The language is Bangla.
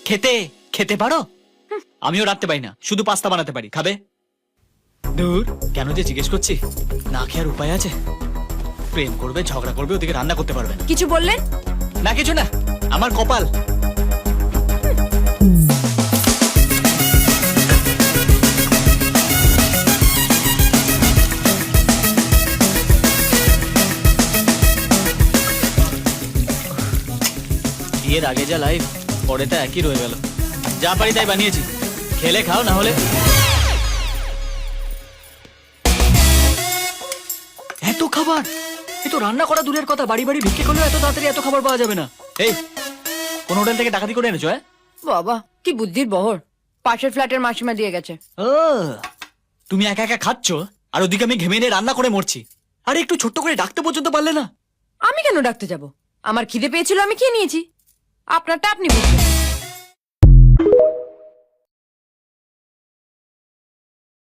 খেতে খেতে পারো? আমিও রাখতে পারি না, শুধু পাস্তা বানাতে পারি। খাবে? দূর, কেন যে জিজ্ঞেস করছি, না খেয়ার উপায় আছে? প্রেম করবে, ঝগড়া করবে, ওদিকে রান্না করতে পারবে না। কিছু বললেন? না কিছু না, আমার কপাল। বিয়ের আগে যা লাইফ, পরে তা একই রয়ে গেল। যা পারি তাই বানিয়েছি, খেলে খাও, না হলে। এত খাবার! এ তো রান্না করা দূরের কথা, বাড়ি বাড়ি ভিক্ষে করলেও এত তাড়াতাড়ি এত খাবার পাওয়া যাবে না। এই, কোন হোটেল থেকে ডাকাতি করে এনেছো? বাবা কি বুদ্ধির বহর, পাশের ফ্ল্যাটের মাসিমা দিয়ে গেছে। ও, তুমি একা একা খাচ্ছ, আর ওদিকে আমি ঘেমে নিয়ে রান্না করে মরছি। আরে একটু ছোট্ট করে ডাকতে পর্যন্ত পারলে না? আমি কেন ডাকতে যাব? আমার খিদে পেয়েছিল, আমি খেয়ে নিয়েছি। আপনারটা আপনি বুঝবেন।